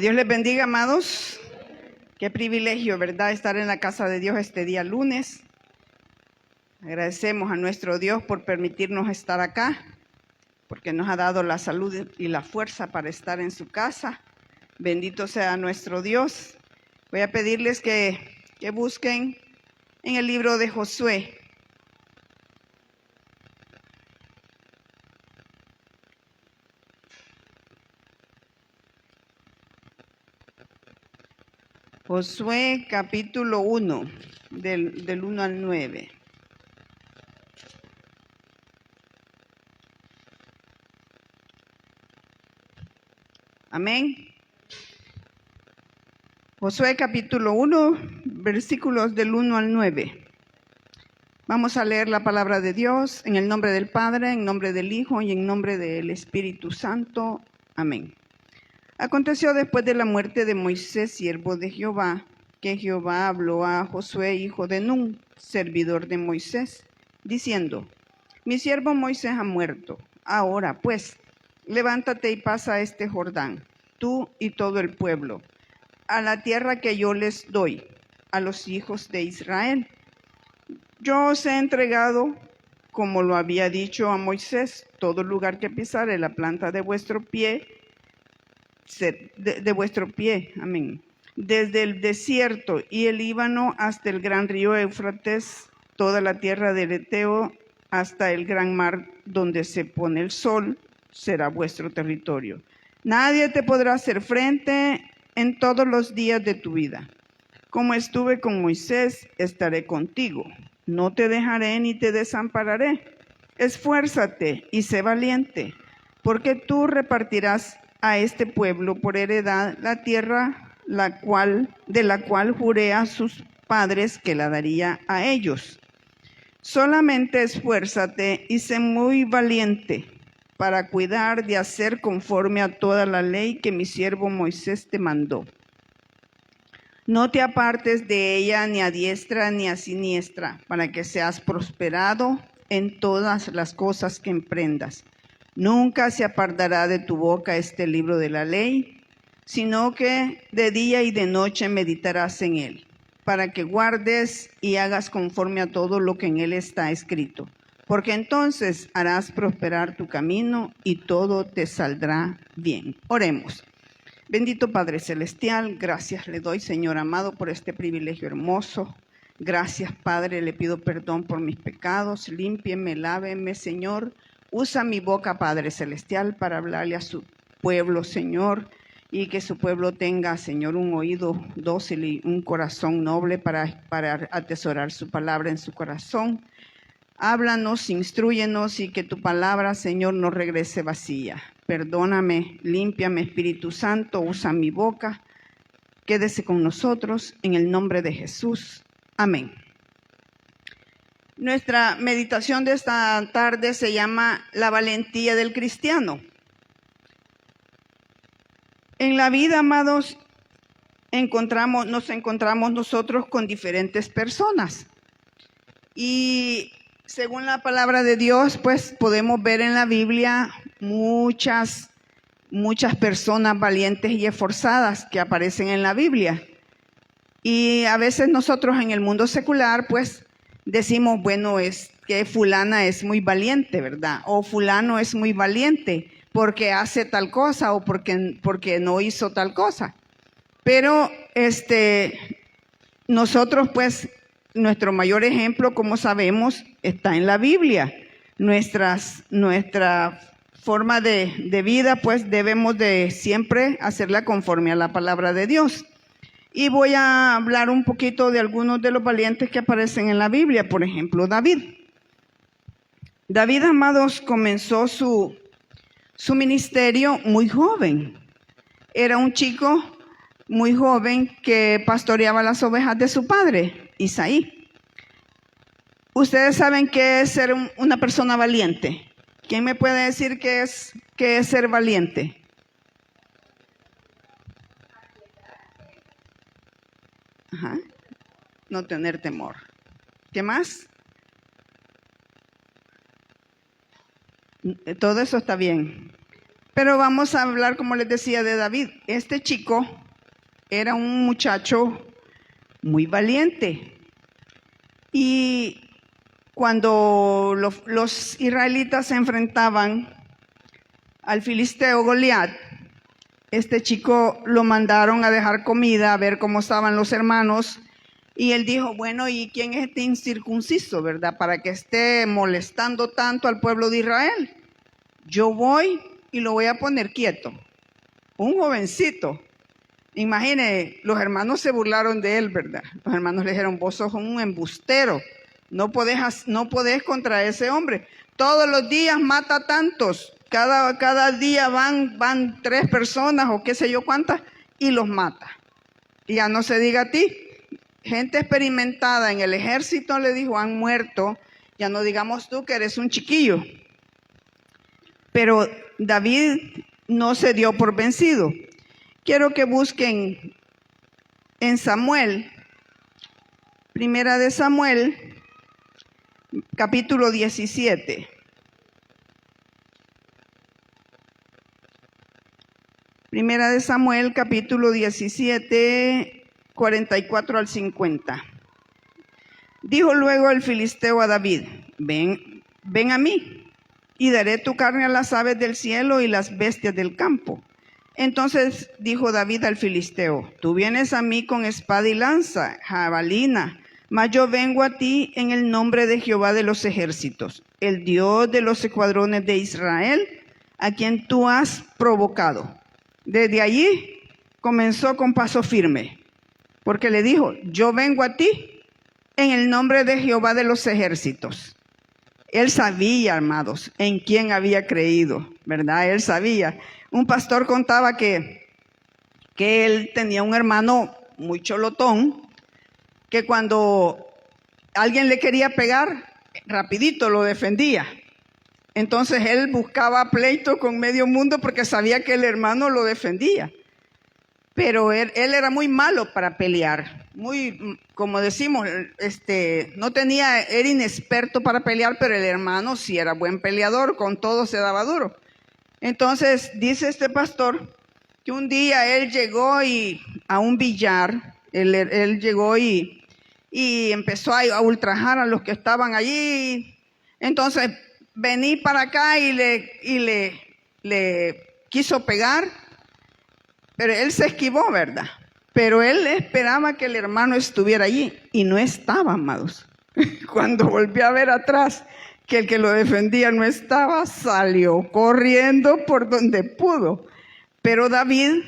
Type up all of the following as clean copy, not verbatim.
Dios les bendiga, amados. Qué privilegio, ¿verdad?, estar en la casa de Dios este día lunes. Agradecemos a nuestro Dios por permitirnos estar acá, porque nos ha dado la salud y la fuerza para estar en su casa. Bendito sea nuestro Dios. Voy a pedirles que busquen en el libro de Josué. Josué capítulo 1, del 1 al 9. Amén. Josué capítulo 1, versículos del 1 al 9. Vamos a leer la palabra de Dios en el nombre del Padre, en nombre del Hijo y en nombre del Espíritu Santo. Amén. Aconteció después de la muerte de Moisés, siervo de Jehová, que Jehová habló a Josué, hijo de Nun, servidor de Moisés, diciendo: Mi siervo Moisés ha muerto. Ahora, pues, levántate y pasa este Jordán, tú y todo el pueblo, a la tierra que yo les doy a los hijos de Israel. Yo os he entregado, como lo había dicho a Moisés, todo lugar que pisare la planta de vuestro pie, amén. Desde el desierto y el Líbano hasta el gran río Éufrates, toda la tierra del Eteo, hasta el gran mar donde se pone el sol, será vuestro territorio. Nadie te podrá hacer frente en todos los días de tu vida. Como estuve con Moisés, estaré contigo. No te dejaré ni te desampararé. Esfuérzate y sé valiente, porque tú repartirás a este pueblo por heredad la tierra de la cual juré a sus padres que la daría a ellos. Solamente esfuérzate y sé muy valiente para cuidar de hacer conforme a toda la ley que mi siervo Moisés te mandó. No te apartes de ella ni a diestra ni a siniestra, para que seas prosperado en todas las cosas que emprendas. Nunca se apartará de tu boca este libro de la ley, sino que de día y de noche meditarás en él, para que guardes y hagas conforme a todo lo que en él está escrito. Porque entonces harás prosperar tu camino y todo te saldrá bien. Oremos. Bendito Padre Celestial, gracias le doy, Señor amado, por este privilegio hermoso. Gracias, Padre, le pido perdón por mis pecados. Límpieme, láveme, Señor. Usa mi boca, Padre Celestial, para hablarle a su pueblo, Señor, y que su pueblo tenga, Señor, un oído dócil y un corazón noble para atesorar su palabra en su corazón. Háblanos, instrúyenos y que tu palabra, Señor, no regrese vacía. Perdóname, límpiame, Espíritu Santo, usa mi boca. Quédese con nosotros en el nombre de Jesús. Amén. Nuestra meditación de esta tarde se llama La valentía del cristiano. En la vida, amados, nos encontramos nosotros con diferentes personas. Y según la palabra de Dios, pues podemos ver en la Biblia muchas personas valientes y esforzadas que aparecen en la Biblia. Y a veces nosotros en el mundo secular, pues decimos, bueno, es que fulana es muy valiente, ¿verdad? O fulano es muy valiente porque hace tal cosa o porque no hizo tal cosa. Pero nosotros, pues, nuestro mayor ejemplo, como sabemos, está en la Biblia. Nuestra forma de vida, pues, debemos de siempre hacerla conforme a la palabra de Dios. Y voy a hablar un poquito de algunos de los valientes que aparecen en la Biblia. Por ejemplo, David. David, amados, comenzó su ministerio muy joven. Era un chico muy joven que pastoreaba las ovejas de su padre, Isaí. Ustedes saben qué es ser una persona valiente. ¿Quién me puede decir qué es ser valiente? Ajá. No tener temor. ¿Qué más? Todo eso está bien. Pero vamos a hablar, como les decía, de David. Este chico era un muchacho muy valiente. Y cuando los israelitas se enfrentaban al filisteo Goliat, este chico lo mandaron a dejar comida, a ver cómo estaban los hermanos. Y él dijo, bueno, ¿y quién es este incircunciso, verdad? Para que esté molestando tanto al pueblo de Israel. Yo voy y lo voy a poner quieto. Un jovencito. Imagine, los hermanos se burlaron de él, ¿verdad? Los hermanos le dijeron, vos sos un embustero. No podés contra ese hombre. Todos los días mata tantos. Cada día van 3 personas o qué sé yo cuántas y los mata. Y ya no se diga a ti. Gente experimentada en el ejército le dijo, han muerto. Ya no digamos tú que eres un chiquillo. Pero David no se dio por vencido. Quiero que busquen en Samuel, Primera de Samuel, capítulo 17. Primera de Samuel, capítulo 17, 44 al 50. Dijo luego el filisteo a David, ven a mí, y daré tu carne a las aves del cielo y las bestias del campo. Entonces dijo David al filisteo, tú vienes a mí con espada y lanza, jabalina, mas yo vengo a ti en el nombre de Jehová de los ejércitos, el Dios de los escuadrones de Israel, a quien tú has provocado. Desde allí comenzó con paso firme, porque le dijo, yo vengo a ti en el nombre de Jehová de los ejércitos. Él sabía, amados, en quién había creído, ¿verdad? Él sabía. Un pastor contaba que él tenía un hermano muy cholotón, que cuando alguien le quería pegar, rapidito lo defendía. Entonces él buscaba pleito con medio mundo porque sabía que el hermano lo defendía. Pero él era muy malo para pelear, muy, como decimos, era inexperto para pelear, pero el hermano sí era buen peleador, con todo se daba duro. Entonces dice este pastor que un día él llegó a un billar, él llegó y empezó a ultrajar a los que estaban allí. Entonces vení para acá y le quiso pegar, pero él se esquivó, ¿verdad? Pero él esperaba que el hermano estuviera allí y no estaba, amados. Cuando volvió a ver atrás que el que lo defendía no estaba, salió corriendo por donde pudo. Pero David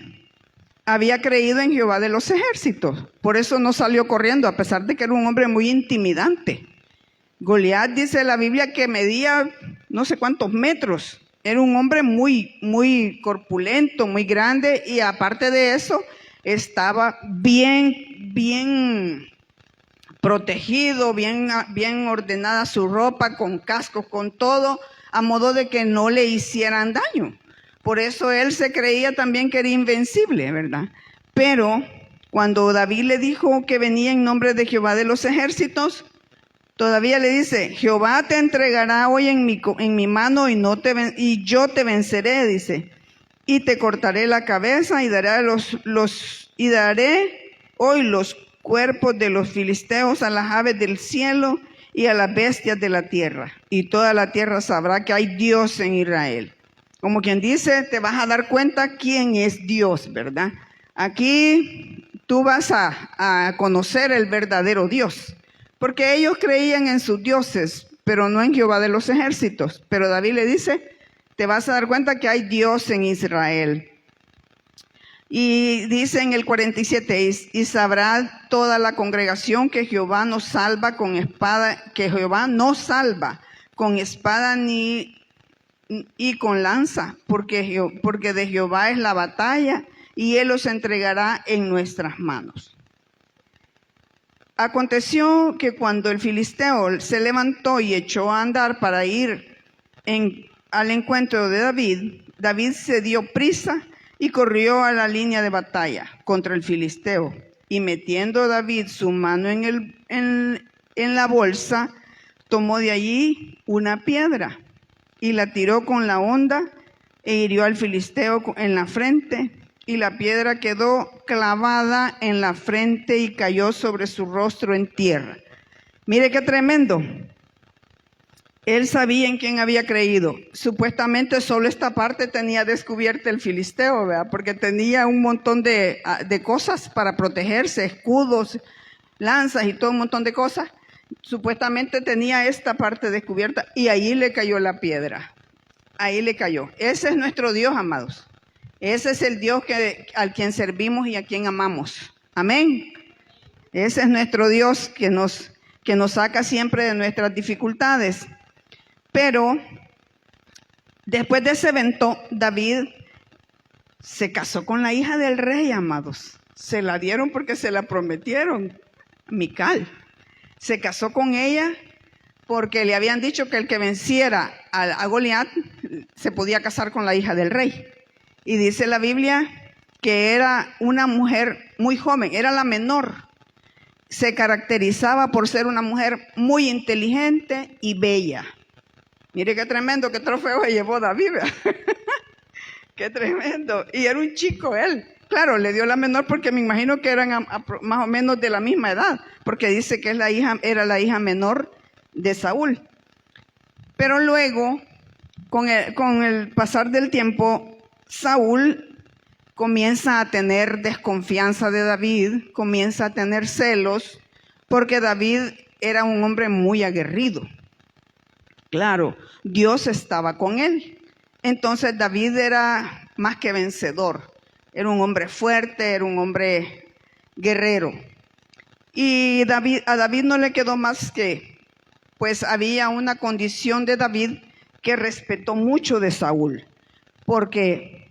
había creído en Jehová de los ejércitos, por eso no salió corriendo, a pesar de que era un hombre muy intimidante. Goliat, dice la Biblia, que medía no sé cuántos metros. Era un hombre muy corpulento, muy grande, y aparte de eso, estaba bien protegido, bien ordenada su ropa, con cascos, con todo, a modo de que no le hicieran daño. Por eso él se creía también que era invencible, ¿verdad? Pero cuando David le dijo que venía en nombre de Jehová de los ejércitos, todavía le dice, Jehová te entregará hoy en mi mano y yo te venceré, dice, y te cortaré la cabeza y daré hoy los cuerpos de los filisteos a las aves del cielo y a las bestias de la tierra. Y toda la tierra sabrá que hay Dios en Israel. Como quien dice, te vas a dar cuenta quién es Dios, ¿verdad? Aquí tú vas a conocer el verdadero Dios. Porque ellos creían en sus dioses, pero no en Jehová de los ejércitos. Pero David le dice, te vas a dar cuenta que hay Dios en Israel. Y dice en el 47, y sabrá toda la congregación que Jehová no salva con espada, que Jehová no salva con espada ni con lanza, porque de Jehová es la batalla, y él los entregará en nuestras manos. Aconteció que cuando el filisteo se levantó y echó a andar para ir al encuentro de David, David se dio prisa y corrió a la línea de batalla contra el filisteo. Y metiendo David su mano en la bolsa, tomó de allí una piedra y la tiró con la honda e hirió al filisteo en la frente, y la piedra quedó clavada en la frente y cayó sobre su rostro en tierra. Mire qué tremendo. Él sabía en quién había creído. Supuestamente solo esta parte tenía descubierta el filisteo, ¿verdad? Porque tenía un montón de cosas para protegerse, escudos, lanzas y todo un montón de cosas. Supuestamente tenía esta parte descubierta y ahí le cayó la piedra. Ahí le cayó. Ese es nuestro Dios, amados. Ese es el Dios al quien servimos y a quien amamos. Amén. Ese es nuestro Dios que nos saca siempre de nuestras dificultades. Pero después de ese evento, David se casó con la hija del rey, amados. Se la dieron porque se la prometieron, Mical. Se casó con ella porque le habían dicho que el que venciera a Goliat se podía casar con la hija del rey. Y dice la Biblia que era una mujer muy joven, era la menor. Se caracterizaba por ser una mujer muy inteligente y bella. Mire qué tremendo, qué trofeo se llevó David. Qué tremendo. Y era un chico él. Claro, le dio la menor porque me imagino que eran más o menos de la misma edad, porque dice que era la hija menor de Saúl. Pero luego, con el pasar del tiempo, Saúl comienza a tener desconfianza de David, comienza a tener celos, porque David era un hombre muy aguerrido. Claro, Dios estaba con él. Entonces David era más que vencedor. Era un hombre fuerte, era un hombre guerrero. Y a David no le quedó más que, pues había una condición de David que respetó mucho de Saúl, porque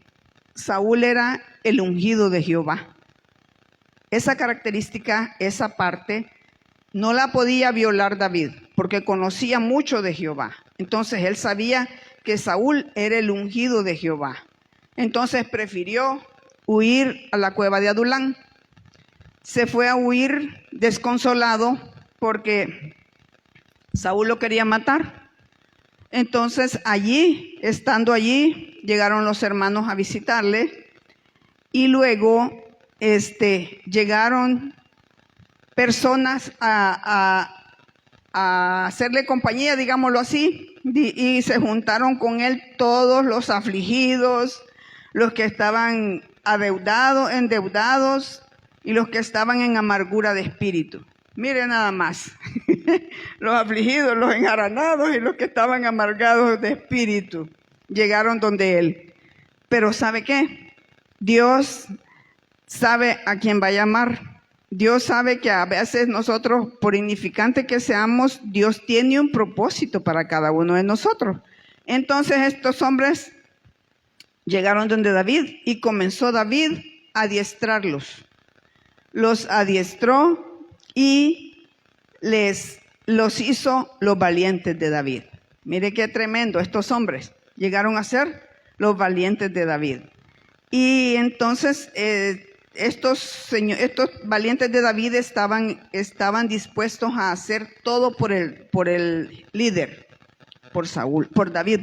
Saúl era el ungido de Jehová. Esa característica, esa parte, no la podía violar David, porque conocía mucho de Jehová. Entonces él sabía que Saúl era el ungido de Jehová. Entonces prefirió huir a la cueva de Adulán. Se fue a huir desconsolado porque Saúl lo quería matar. Entonces estando allí, llegaron los hermanos a visitarle y luego llegaron personas a hacerle compañía, digámoslo así, y se juntaron con él todos los afligidos, los que estaban endeudados y los que estaban en amargura de espíritu. Miren nada más, los afligidos, los enjaranados y los que estaban amargados de espíritu llegaron donde él. Pero ¿sabe qué? Dios sabe a quién va a llamar. Dios sabe que a veces nosotros, por insignificante que seamos, Dios tiene un propósito para cada uno de nosotros. Entonces estos hombres llegaron donde David y comenzó David a adiestrarlos. Los adiestró y los hizo los valientes de David. Mire qué tremendo, estos hombres llegaron a ser los valientes de David. Y entonces estos valientes de David estaban dispuestos a hacer todo por el líder, por David,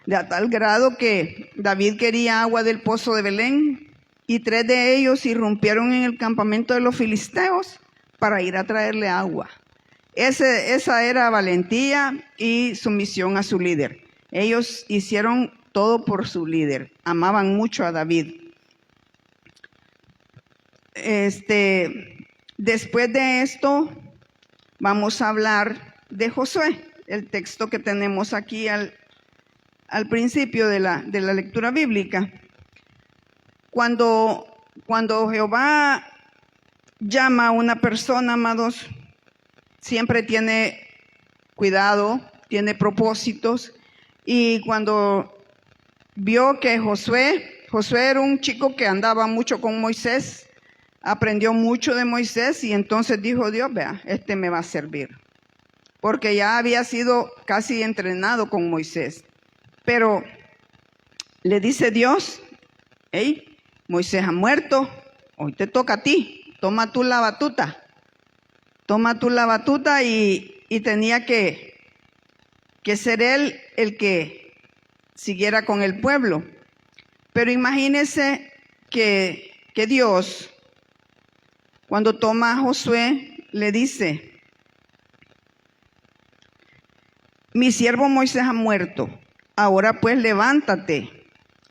de a tal grado que David quería agua del pozo de Belén y 3 de ellos irrumpieron en el campamento de los filisteos para ir a traerle agua. Esa era valentía y sumisión a su líder. Ellos hicieron todo por su líder, amaban mucho a David. Después de esto, vamos a hablar de Josué, el texto que tenemos aquí al principio de la lectura bíblica. Cuando Jehová llama a una persona, amados, siempre tiene cuidado, tiene propósitos. Y cuando vio que Josué era un chico que andaba mucho con Moisés, aprendió mucho de Moisés y entonces dijo Dios, vea, me va a servir. Porque ya había sido casi entrenado con Moisés. Pero le dice Dios, hey, Moisés ha muerto, hoy te toca a ti, toma tú la batuta. Toma tú la batuta y tenía que ser él el que siguiera con el pueblo. Pero imagínense que Dios, cuando toma a Josué, le dice: mi siervo Moisés ha muerto, ahora pues levántate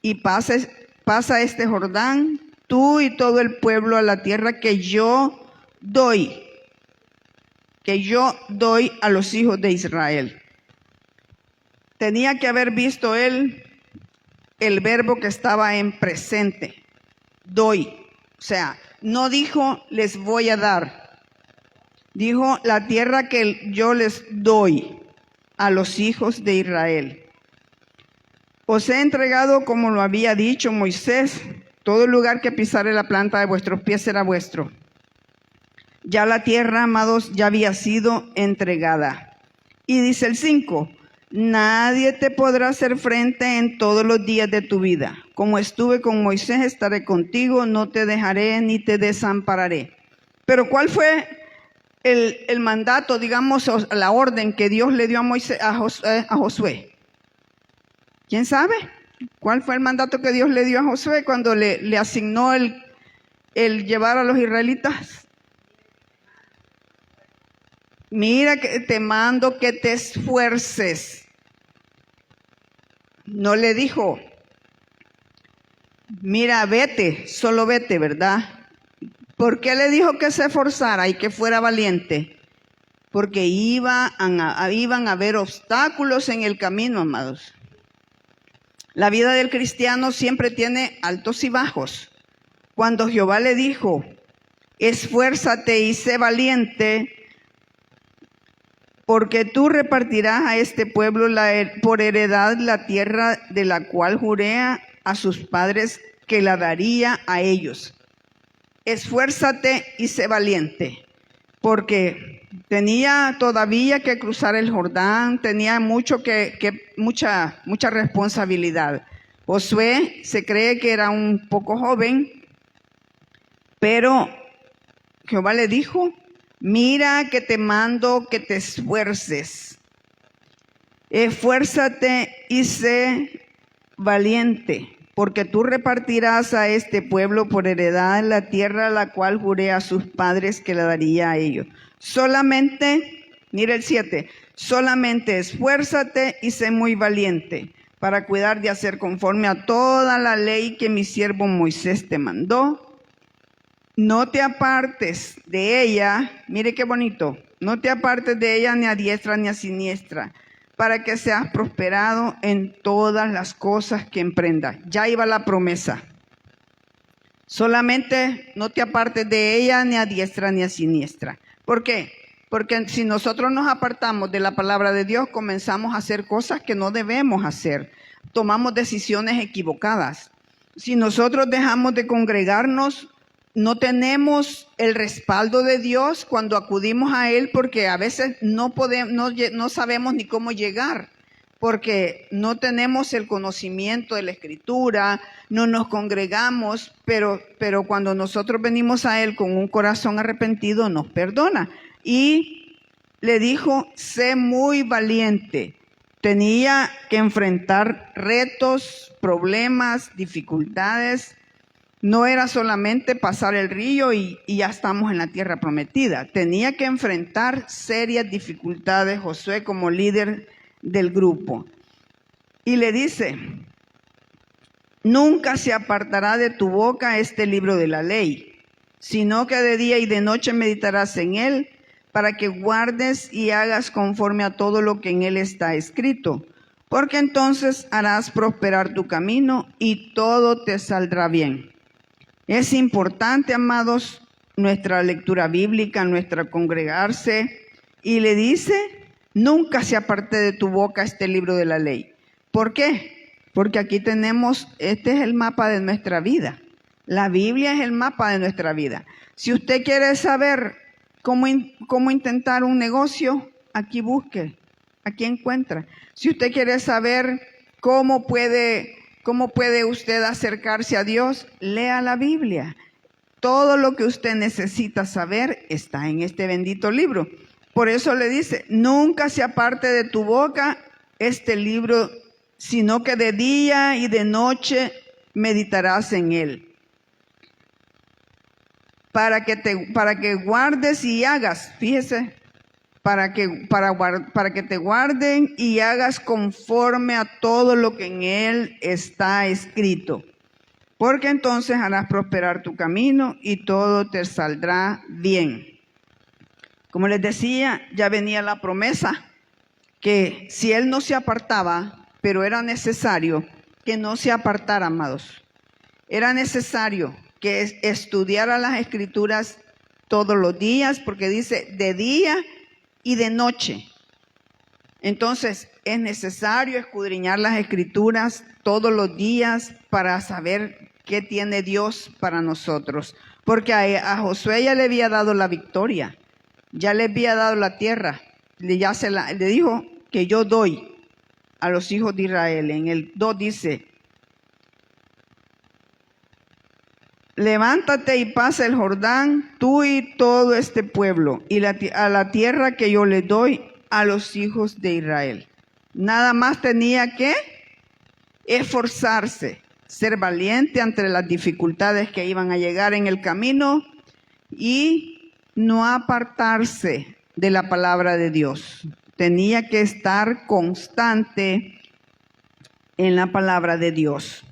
y pasa este Jordán, tú y todo el pueblo, a la tierra que yo doy a los hijos de Israel. Tenía que haber visto él el verbo que estaba en presente, doy. O sea, no dijo les voy a dar, dijo la tierra que yo les doy a los hijos de Israel. Os he entregado, como lo había dicho Moisés, todo lugar que pisare la planta de vuestros pies será vuestro. Ya la tierra, amados, ya había sido entregada. Y dice el 5, nadie te podrá hacer frente en todos los días de tu vida. Como estuve con Moisés, estaré contigo, no te dejaré ni te desampararé. Pero ¿cuál fue el mandato, digamos, la orden que Dios le dio a Josué? ¿Quién sabe? ¿Cuál fue el mandato que Dios le dio a Josué cuando le asignó el llevar a los israelitas? Mira que te mando que te esfuerces. No le dijo, mira, vete, solo vete, ¿verdad? ¿Por qué le dijo que se esforzara y que fuera valiente? Porque iban a haber obstáculos en el camino, amados. La vida del cristiano siempre tiene altos y bajos. Cuando Jehová le dijo, esfuérzate y sé valiente, porque tú repartirás a este pueblo por heredad la tierra de la cual juré a sus padres que la daría a ellos. Esfuérzate y sé valiente, porque tenía todavía que cruzar el Jordán, tenía mucha responsabilidad. Josué se cree que era un poco joven, pero Jehová le dijo, mira que te mando que te esfuerces. Esfuérzate y sé valiente, porque tú repartirás a este pueblo por heredad la tierra a la cual juré a sus padres que la daría a ellos. Solamente, mira el 7, solamente esfuérzate y sé muy valiente para cuidar de hacer conforme a toda la ley que mi siervo Moisés te mandó. No te apartes de ella, mire qué bonito, no te apartes de ella ni a diestra ni a siniestra, para que seas prosperado en todas las cosas que emprendas. Ya iba la promesa. Solamente no te apartes de ella ni a diestra ni a siniestra. ¿Por qué? Porque si nosotros nos apartamos de la palabra de Dios, comenzamos a hacer cosas que no debemos hacer. Tomamos decisiones equivocadas. Si nosotros dejamos de congregarnos, no tenemos el respaldo de Dios cuando acudimos a Él, porque a veces no sabemos ni cómo llegar, porque no tenemos el conocimiento de la Escritura, no nos congregamos, pero cuando nosotros venimos a Él con un corazón arrepentido, nos perdona. Y le dijo, sé muy valiente. Tenía que enfrentar retos, problemas, dificultades. No era solamente pasar el río y ya estamos en la tierra prometida. Tenía que enfrentar serias dificultades Josué como líder del grupo. Y le dice, nunca se apartará de tu boca este libro de la ley, sino que de día y de noche meditarás en él, para que guardes y hagas conforme a todo lo que en él está escrito. Porque entonces harás prosperar tu camino y todo te saldrá bien. Es importante, amados, nuestra lectura bíblica, nuestra congregarse. Y le dice, nunca se aparte de tu boca este libro de la ley. ¿Por qué? Porque aquí tenemos, este es el mapa de nuestra vida. La Biblia es el mapa de nuestra vida. Si usted quiere saber cómo intentar un negocio, aquí busque, aquí encuentra. Si usted quiere saber cómo puede usted acercarse a Dios, lea la Biblia. Todo lo que usted necesita saber está en este bendito libro. Por eso le dice, nunca se aparte de tu boca este libro, sino que de día y de noche meditarás en él, para que guardes y hagas, fíjese, para que te guarden y hagas conforme a todo lo que en él está escrito, porque entonces harás prosperar tu camino y todo te saldrá bien. Como les decía, ya venía la promesa que si él no se apartaba, pero era necesario que no se apartara, amados. Era necesario que estudiara las Escrituras todos los días, porque dice de día y de noche. Entonces, es necesario escudriñar las Escrituras todos los días para saber qué tiene Dios para nosotros. Porque a Josué ya le había dado la victoria, ya le había dado la tierra, le dijo que yo doy a los hijos de Israel. En el 2 dice, levántate y pasa el Jordán, tú y todo este pueblo, y a la tierra que yo les doy a los hijos de Israel. Nada más tenía que esforzarse, ser valiente ante las dificultades que iban a llegar en el camino y no apartarse de la palabra de Dios. Tenía que estar constante en la palabra de Dios.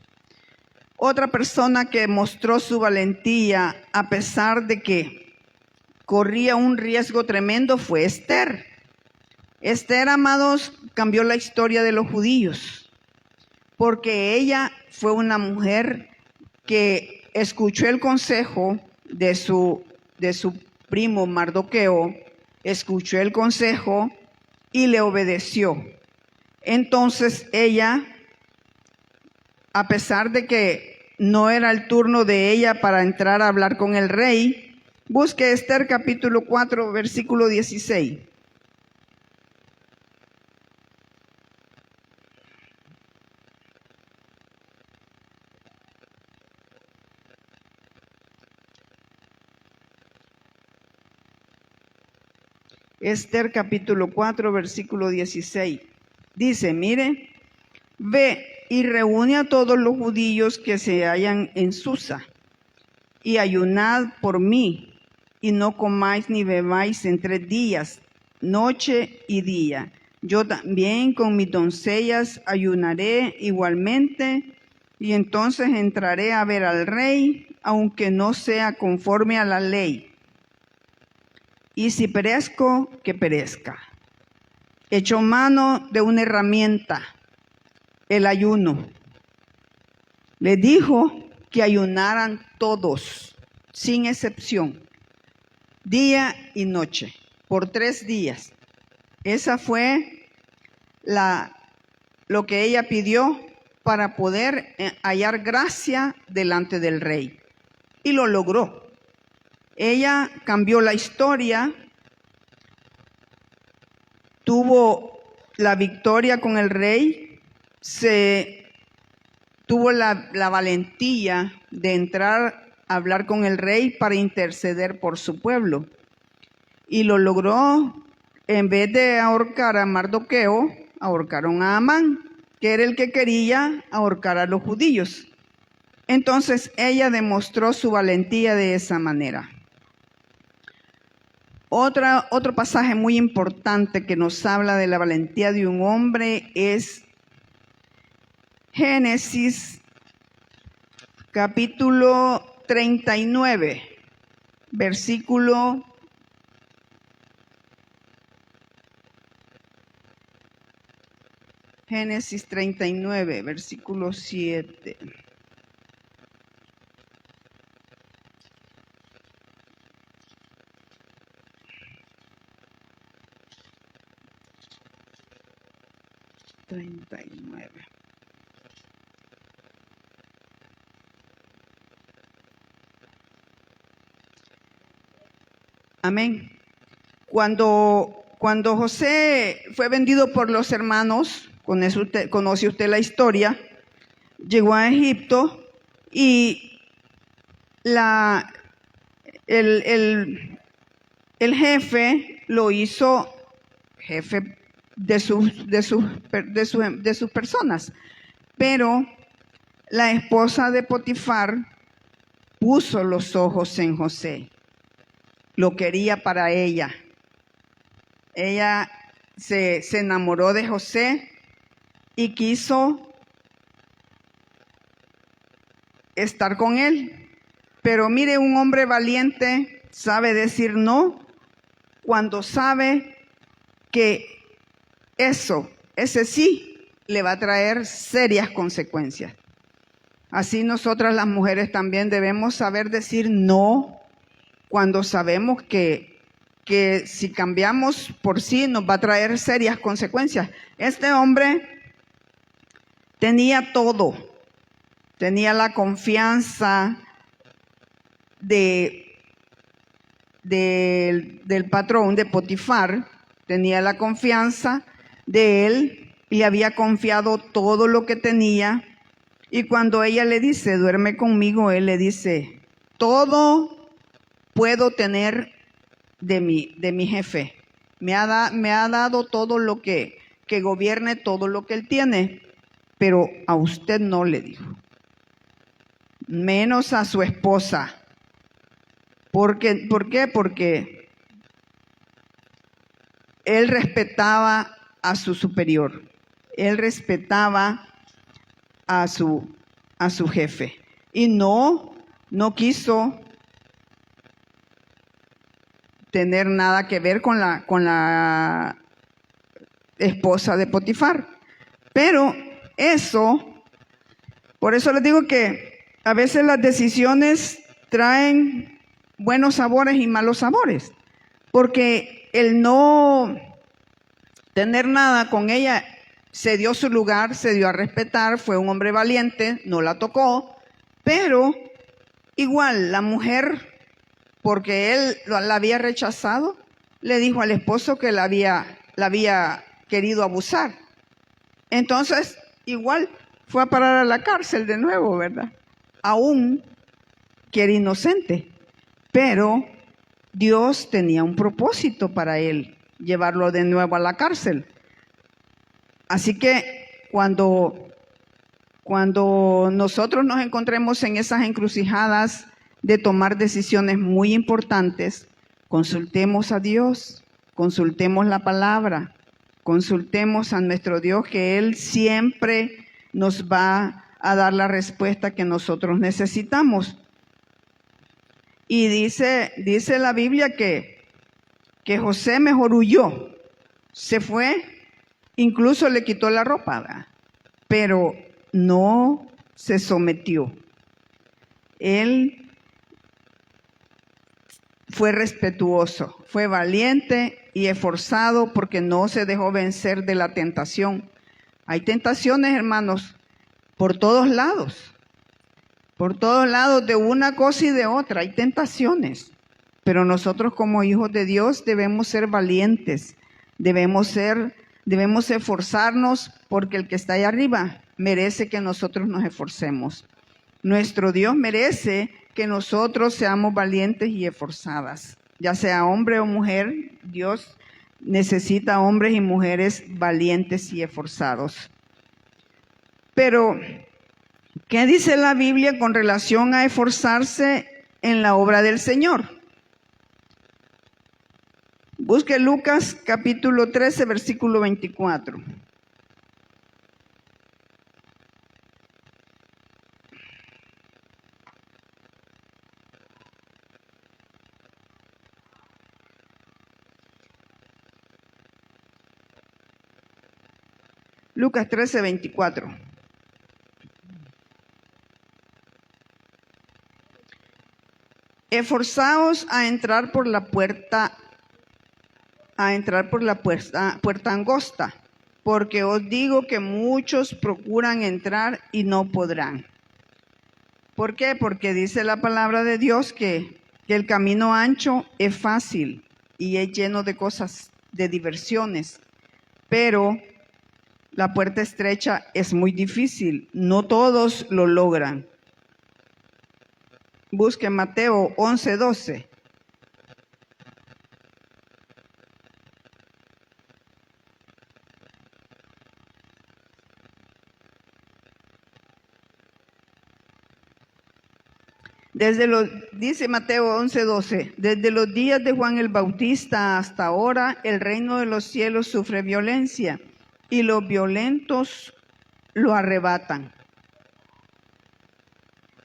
Otra persona que mostró su valentía a pesar de que corría un riesgo tremendo fue Esther. Esther, amados, cambió la historia de los judíos, porque ella fue una mujer que escuchó el consejo de su primo Mardoqueo, escuchó el consejo y le obedeció. Entonces ella, a pesar de que no era el turno de ella para entrar a hablar con el rey, busque Esther capítulo 4, versículo 16. Esther capítulo 4, versículo 16. Dice, mire, ve y reúne a todos los judíos que se hallan en Susa, y ayunad por mí, y no comáis ni bebáis en 3 días, noche y día. Yo también con mis doncellas ayunaré igualmente, y entonces entraré a ver al rey, aunque no sea conforme a la ley. Y si perezco, que perezca. Echó mano de una herramienta, el ayuno. Le dijo que ayunaran todos, sin excepción, día y noche, por 3 días. Esa fue lo que ella pidió para poder hallar gracia delante del rey. Y lo logró. Ella cambió la historia, tuvo la victoria con el rey, tuvo la valentía de entrar a hablar con el rey para interceder por su pueblo. Y lo logró. En vez de ahorcar a Mardoqueo, ahorcaron a Amán, que era el que quería ahorcar a los judíos. Entonces ella demostró su valentía de esa manera. Otro pasaje muy importante que nos habla de la valentía de un hombre es Génesis capítulo 39, versículo 39, versículo 7. Amén. Cuando José fue vendido por los hermanos, conoce usted la historia, llegó a Egipto y el jefe lo hizo jefe de sus personas. Pero la esposa de Potifar puso los ojos en José, lo quería para ella. Ella se enamoró de José y quiso estar con él. Pero mire, un hombre valiente sabe decir no cuando sabe que ese sí le va a traer serias consecuencias. Así nosotras las mujeres también debemos saber decir no cuando sabemos que si cambiamos por sí nos va a traer serias consecuencias. Este hombre tenía todo, tenía la confianza del patrón de Potifar, tenía la confianza de él, le había confiado todo lo que tenía. Y cuando ella le dice, duerme conmigo, él le dice, todo puedo tener de mi jefe. Me ha dado todo lo que gobierne todo lo que él tiene, pero a usted no, le dijo. Menos a su esposa. ¿Por qué? Porque él respetaba a su superior. Él respetaba a su jefe. Y no quiso tener nada que ver con la esposa de Potifar. Pero por eso les digo que a veces las decisiones traen buenos sabores y malos sabores. Porque el no tener nada con ella, se dio su lugar, se dio a respetar, fue un hombre valiente, no la tocó, pero igual la mujer, porque él la había rechazado, le dijo al esposo que la había querido abusar. Entonces, igual fue a parar a la cárcel de nuevo, ¿verdad? Aún que era inocente, pero Dios tenía un propósito para él, llevarlo de nuevo a la cárcel. Así que cuando nosotros nos encontremos en esas encrucijadas de tomar decisiones muy importantes, consultemos a Dios, consultemos la palabra, consultemos a nuestro Dios, que Él siempre nos va a dar la respuesta que nosotros necesitamos. Y dice la Biblia que José mejor huyó, se fue, incluso le quitó la ropa, ¿verdad? Pero no se sometió. Él fue respetuoso, fue valiente y esforzado porque no se dejó vencer de la tentación. Hay tentaciones, hermanos, por todos lados de una cosa y de otra, hay tentaciones. Pero nosotros como hijos de Dios debemos ser valientes, debemos esforzarnos, porque el que está allá arriba merece que nosotros nos esforcemos. Nuestro Dios merece que nosotros seamos valientes y esforzadas. Ya sea hombre o mujer, Dios necesita hombres y mujeres valientes y esforzados. Pero, ¿qué dice la Biblia con relación a esforzarse en la obra del Señor? Busque Lucas capítulo 13, versículo 24. Lucas 13, 24. Esforzaos a entrar por la puerta angosta, porque os digo que muchos procuran entrar y no podrán. ¿Por qué? Porque dice la palabra de Dios que el camino ancho es fácil y es lleno de cosas, de diversiones, pero la puerta estrecha es muy difícil, no todos lo logran. Busque Mateo 11, 12. Dice Mateo 11:12, desde los días de Juan el Bautista hasta ahora, el reino de los cielos sufre violencia y los violentos lo arrebatan.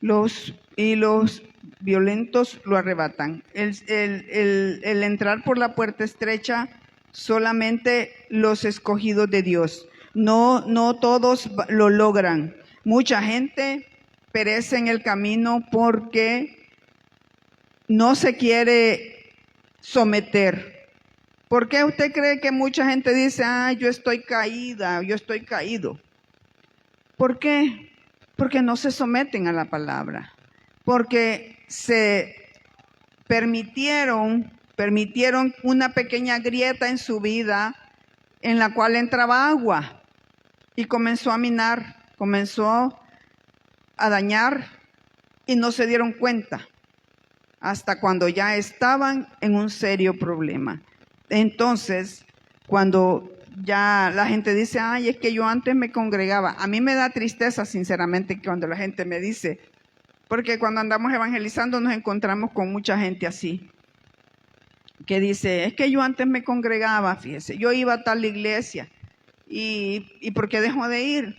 Los violentos lo arrebatan. El entrar por la puerta estrecha, solamente los escogidos de Dios. No todos lo logran. Mucha gente perece en el camino porque no se quiere someter. ¿Por qué usted cree que mucha gente dice, yo estoy caída, yo estoy caído? ¿Por qué? Porque no se someten a la palabra, porque se permitieron una pequeña grieta en su vida en la cual entraba agua y comenzó a minar, comenzó a dañar y no se dieron cuenta hasta cuando ya estaban en un serio problema. Entonces, cuando ya la gente dice, es que yo antes me congregaba. A mí me da tristeza, sinceramente, cuando la gente me dice, porque cuando andamos evangelizando nos encontramos con mucha gente así, que dice, es que yo antes me congregaba, fíjese, yo iba a tal iglesia, ¿y por qué dejó de ir?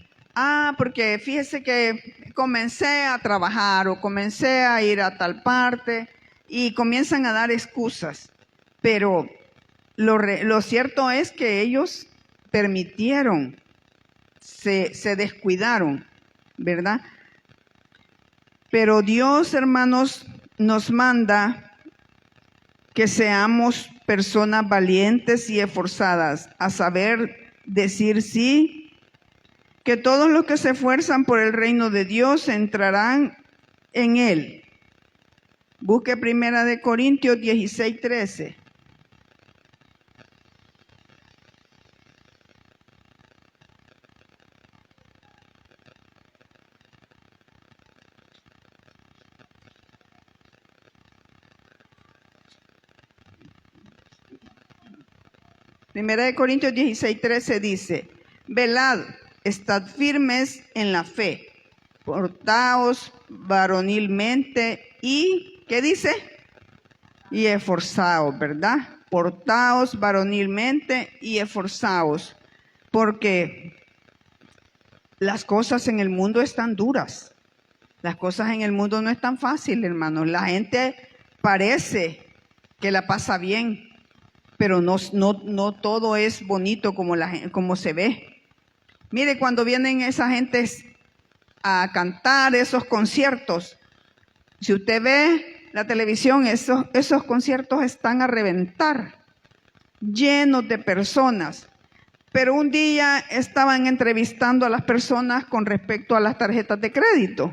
Porque fíjese que comencé a trabajar o comencé a ir a tal parte, y comienzan a dar excusas, pero lo cierto es que ellos permitieron, se descuidaron, ¿verdad? Pero Dios, hermanos, nos manda que seamos personas valientes y esforzadas, a saber decir sí, que todos los que se esfuerzan por el reino de Dios entrarán en él. Busque 1 Corintios 16:13. Primera de Corintios 16:13 dice, velad, estad firmes en la fe, portaos varonilmente y, ¿qué dice? Y esforzaos, ¿verdad? Portaos varonilmente y esforzaos, porque las cosas en el mundo están duras. Las cosas en el mundo no están fáciles, hermanos. La gente parece que la pasa bien, pero no todo es bonito como se ve. Mire, cuando vienen esas gentes a cantar esos conciertos, si usted ve la televisión, esos conciertos están a reventar, llenos de personas. Pero un día estaban entrevistando a las personas con respecto a las tarjetas de crédito.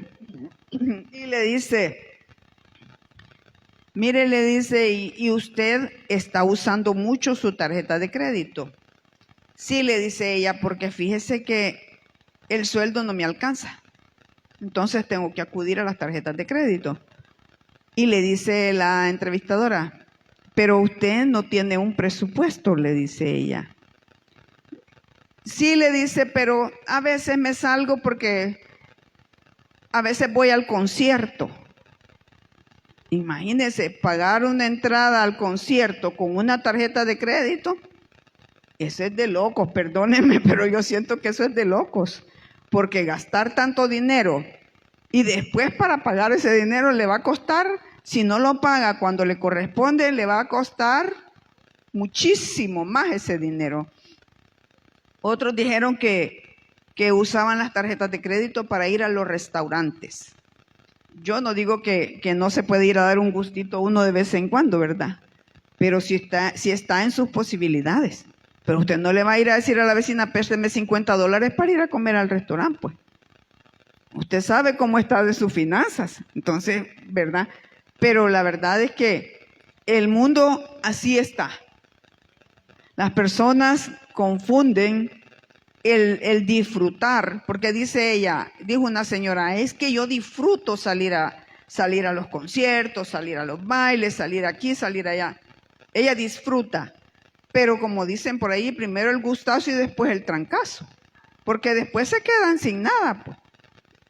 Y le dice, mire, le dice, ¿y usted está usando mucho su tarjeta de crédito? Sí, le dice ella, porque fíjese que el sueldo no me alcanza. Entonces tengo que acudir a las tarjetas de crédito. Y le dice la entrevistadora, pero usted no tiene un presupuesto, le dice ella. Sí, le dice, pero a veces me salgo porque a veces voy al concierto. Imagínese, pagar una entrada al concierto con una tarjeta de crédito, eso es de locos, perdónenme, pero yo siento que eso es de locos, porque gastar tanto dinero y después para pagar ese dinero le va a costar, si no lo paga cuando le corresponde, le va a costar muchísimo más ese dinero. Otros dijeron que usaban las tarjetas de crédito para ir a los restaurantes. Yo no digo que no se puede ir a dar un gustito uno de vez en cuando, ¿verdad? Pero si está en sus posibilidades. Pero usted no le va a ir a decir a la vecina, présteme $50 para ir a comer al restaurante, pues. Usted sabe cómo está de sus finanzas, entonces, ¿verdad? Pero la verdad es que el mundo así está. Las personas confunden el disfrutar, porque dijo una señora, es que yo disfruto salir a los conciertos, salir a los bailes, salir aquí, salir allá. Ella disfruta, pero como dicen por ahí, primero el gustazo y después el trancazo, porque después se quedan sin nada, pues.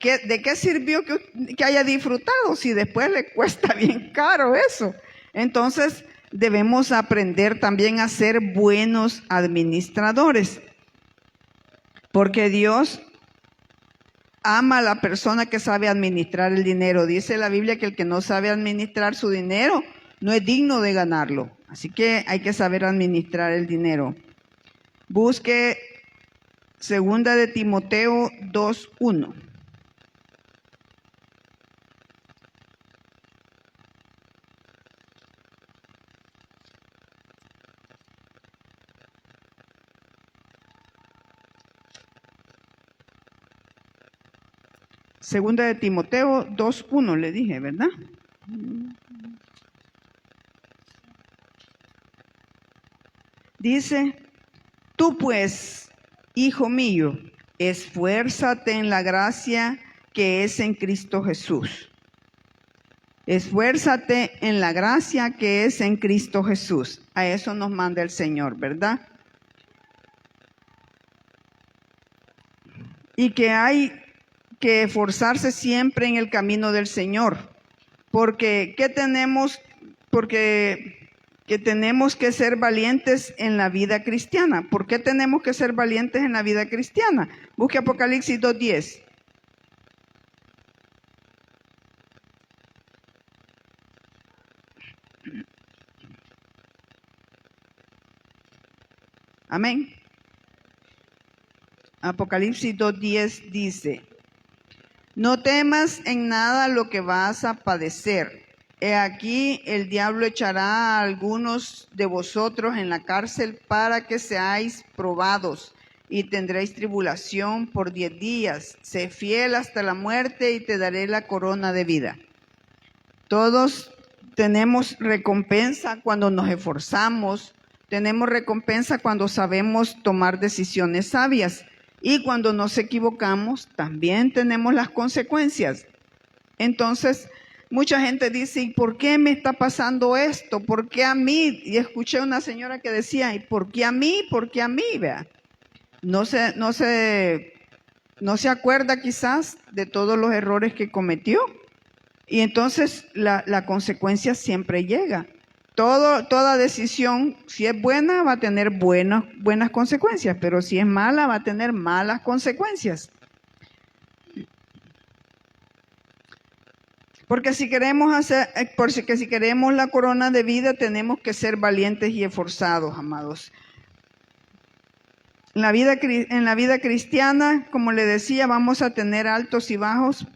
¿de qué sirvió que haya disfrutado si después le cuesta bien caro eso? Entonces debemos aprender también a ser buenos administradores, porque Dios ama a la persona que sabe administrar el dinero. Dice la Biblia que el que no sabe administrar su dinero no es digno de ganarlo. Así que hay que saber administrar el dinero. Busque 2 de Timoteo 2:1. Segunda de Timoteo 2:1 le dije, ¿verdad? Dice, tú pues, hijo mío, esfuérzate en la gracia que es en Cristo Jesús. Esfuérzate en la gracia que es en Cristo Jesús. A eso nos manda el Señor, ¿verdad? Y que hay que esforzarse siempre en el camino del Señor. Porque, ¿qué tenemos? Porque que tenemos que ser valientes en la vida cristiana. ¿Por qué tenemos que ser valientes en la vida cristiana? Busque Apocalipsis 2:10. Amén. Apocalipsis 2:10 dice, no temas en nada lo que vas a padecer. He aquí el diablo echará a algunos de vosotros en la cárcel para que seáis probados y tendréis tribulación por 10 días. Sé fiel hasta la muerte y te daré la corona de vida. Todos tenemos recompensa cuando nos esforzamos, tenemos recompensa cuando sabemos tomar decisiones sabias y cuando nos equivocamos también tenemos las consecuencias. Entonces, mucha gente dice, ¿y por qué me está pasando esto? ¿Por qué a mí? Y escuché una señora que decía, ¿y por qué a mí? ¿Por qué a mí? Vea, no se acuerda quizás de todos los errores que cometió. Y entonces la consecuencia siempre llega. Toda decisión, si es buena, va a tener buenas consecuencias, pero si es mala, va a tener malas consecuencias. Porque si queremos la corona de vida, tenemos que ser valientes y esforzados, amados. En la vida cristiana, como le decía, vamos a tener altos y bajos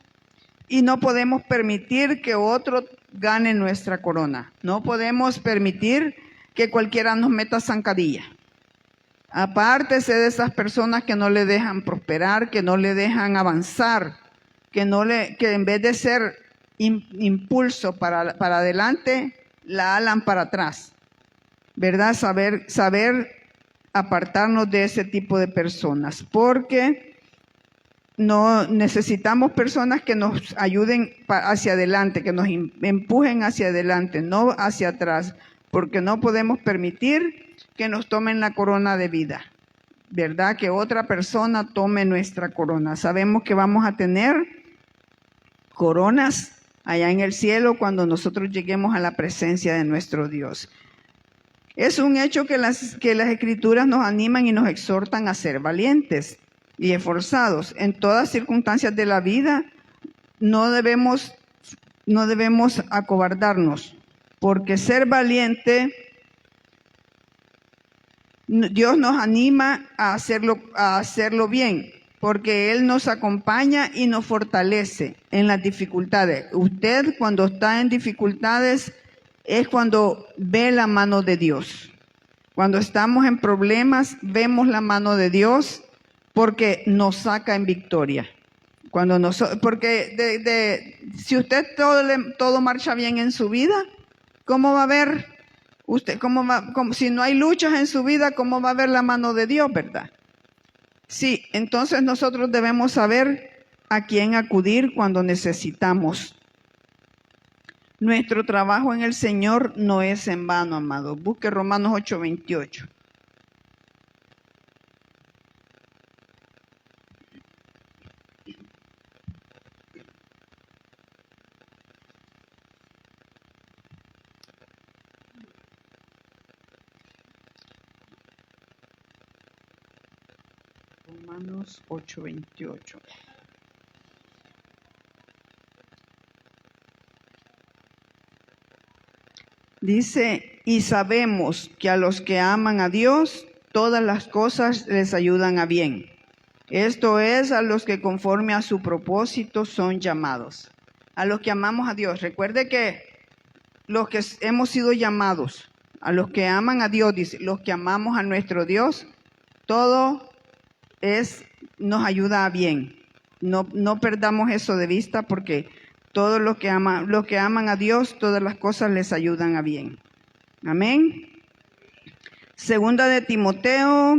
y no podemos permitir que otro gane nuestra corona. No podemos permitir que cualquiera nos meta zancadilla. Apártese de esas personas que no le dejan prosperar, que no le dejan avanzar, que en vez de ser impulso para adelante, la alan para atrás. ¿Verdad? Saber apartarnos de ese tipo de personas, porque no necesitamos personas que nos ayuden hacia adelante, que nos empujen hacia adelante, no hacia atrás, porque no podemos permitir que nos tomen la corona de vida, ¿verdad? Que otra persona tome nuestra corona. Sabemos que vamos a tener coronas allá en el cielo cuando nosotros lleguemos a la presencia de nuestro Dios. Es un hecho que las Escrituras nos animan y nos exhortan a ser valientes y esforzados. En todas circunstancias de la vida no debemos acobardarnos, porque ser valiente, Dios nos anima a hacerlo bien, porque Él nos acompaña y nos fortalece en las dificultades. Usted cuando está en dificultades es cuando ve la mano de Dios. Cuando estamos en problemas, vemos la mano de Dios porque nos saca en victoria. Si usted todo marcha bien en su vida, ¿cómo va a ver usted? Si no hay luchas en su vida, ¿cómo va a ver la mano de Dios, verdad? Sí, entonces nosotros debemos saber a quién acudir cuando necesitamos. Nuestro trabajo en el Señor no es en vano, amado. Busque Romanos 8:28. Romanos 8:28. Dice, y sabemos que a los que aman a Dios, todas las cosas les ayudan a bien. Esto es, a los que conforme a su propósito son llamados. A los que amamos a Dios. Recuerde que los que hemos sido llamados, a los que aman a Dios, dice, los que amamos a nuestro Dios, todo nos ayuda a bien. No perdamos eso de vista, porque todos los que aman a Dios, todas las cosas les ayudan a bien. Amén. Segunda de Timoteo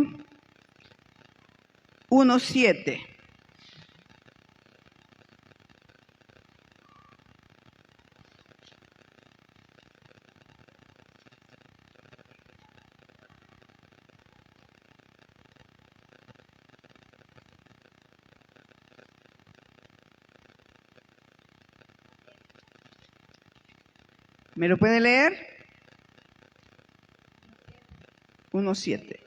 1:7. ¿Me lo puede leer? 1:7.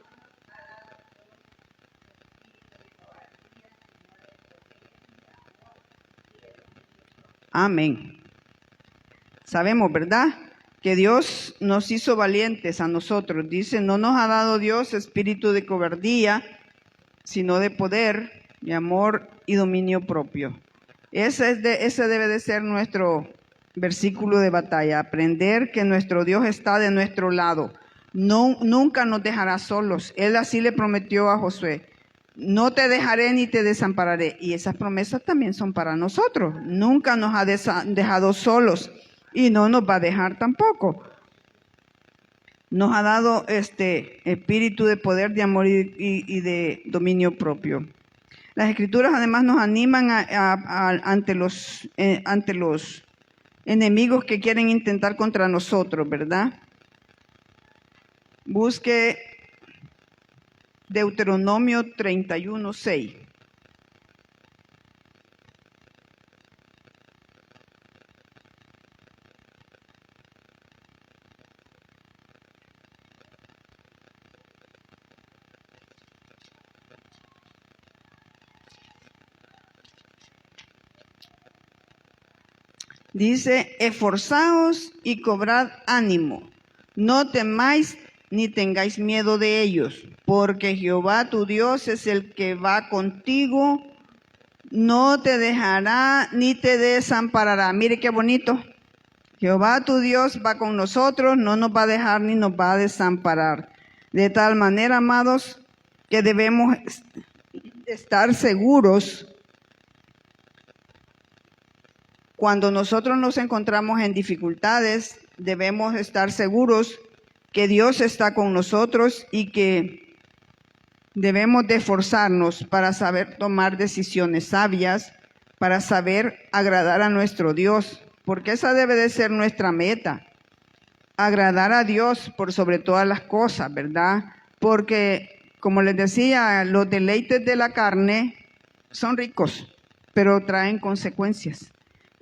Amén. Sabemos, ¿verdad?, que Dios nos hizo valientes a nosotros. Dice, no nos ha dado Dios espíritu de cobardía, sino de poder, de amor y dominio propio. Ese debe de ser nuestro versículo de batalla. Aprender que nuestro Dios está de nuestro lado. Nunca nos dejará solos. Él así le prometió a Josué. No te dejaré ni te desampararé. Y esas promesas también son para nosotros. Nunca nos ha dejado solos y no nos va a dejar tampoco. Nos ha dado espíritu de poder, de amor y de dominio propio. Las Escrituras además nos animan ante los enemigos que quieren intentar contra nosotros, ¿verdad? Busque Deuteronomio 31:6. Dice, esforzaos y cobrad ánimo, no temáis ni tengáis miedo de ellos, porque Jehová tu Dios es el que va contigo, no te dejará ni te desamparará. Mire qué bonito. Jehová tu Dios va con nosotros, no nos va a dejar ni nos va a desamparar. De tal manera, amados, que debemos estar seguros. Cuando nosotros nos encontramos en dificultades, debemos estar seguros que Dios está con nosotros y que debemos de esforzarnos para saber tomar decisiones sabias, para saber agradar a nuestro Dios, porque esa debe de ser nuestra meta, agradar a Dios por sobre todas las cosas, ¿verdad? Porque, como les decía, los deleites de la carne son ricos, pero traen consecuencias.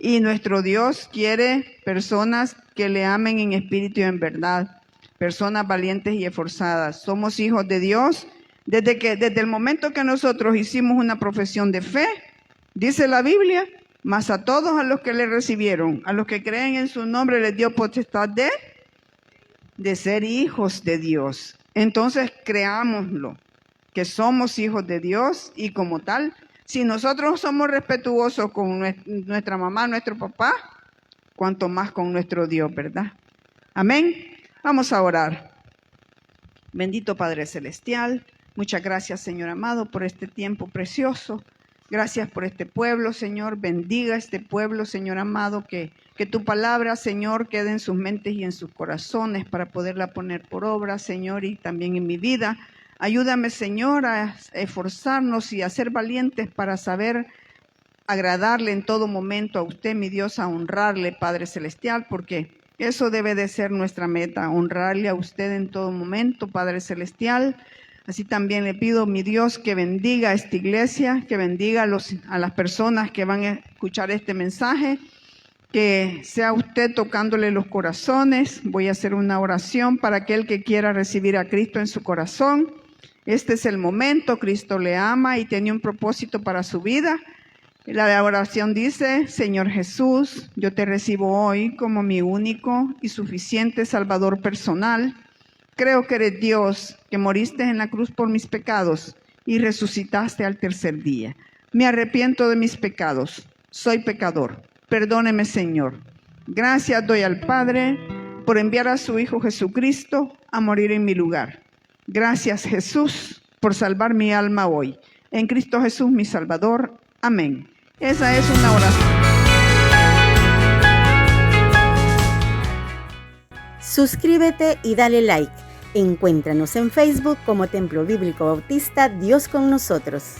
Y nuestro Dios quiere personas que le amen en espíritu y en verdad, personas valientes y esforzadas. Somos hijos de Dios. Desde el momento que nosotros hicimos una profesión de fe, dice la Biblia, mas a todos a los que le recibieron, a los que creen en su nombre, les dio potestad de ser hijos de Dios. Entonces creámoslo, que somos hijos de Dios, y como tal, si nosotros somos respetuosos con nuestra mamá, nuestro papá, cuanto más con nuestro Dios, ¿verdad? Amén. Vamos a orar. Bendito Padre Celestial, muchas gracias, Señor amado, por este tiempo precioso. Gracias por este pueblo, Señor. Bendiga este pueblo, Señor amado, que tu palabra, Señor, quede en sus mentes y en sus corazones para poderla poner por obra, Señor, y también en mi vida. Ayúdame, Señor, a esforzarnos y a ser valientes para saber agradarle en todo momento a usted, mi Dios, a honrarle, Padre Celestial, porque eso debe de ser nuestra meta, honrarle a usted en todo momento, Padre Celestial. Así también le pido, mi Dios, que bendiga a esta iglesia, que bendiga a las personas que van a escuchar este mensaje, que sea usted tocándole los corazones. Voy a hacer una oración para aquel que quiera recibir a Cristo en su corazón. Este es el momento, Cristo le ama y tiene un propósito para su vida. La oración dice: Señor Jesús, yo te recibo hoy como mi único y suficiente Salvador personal. Creo que eres Dios, que moriste en la cruz por mis pecados y resucitaste al tercer día. Me arrepiento de mis pecados. Soy pecador. Perdóneme, Señor. Gracias doy al Padre por enviar a su Hijo Jesucristo a morir en mi lugar. Gracias, Jesús, por salvar mi alma hoy. En Cristo Jesús, mi Salvador. Amén. Esa es una oración. Suscríbete y dale like. Encuéntranos en Facebook como Templo Bíblico Bautista Dios con Nosotros.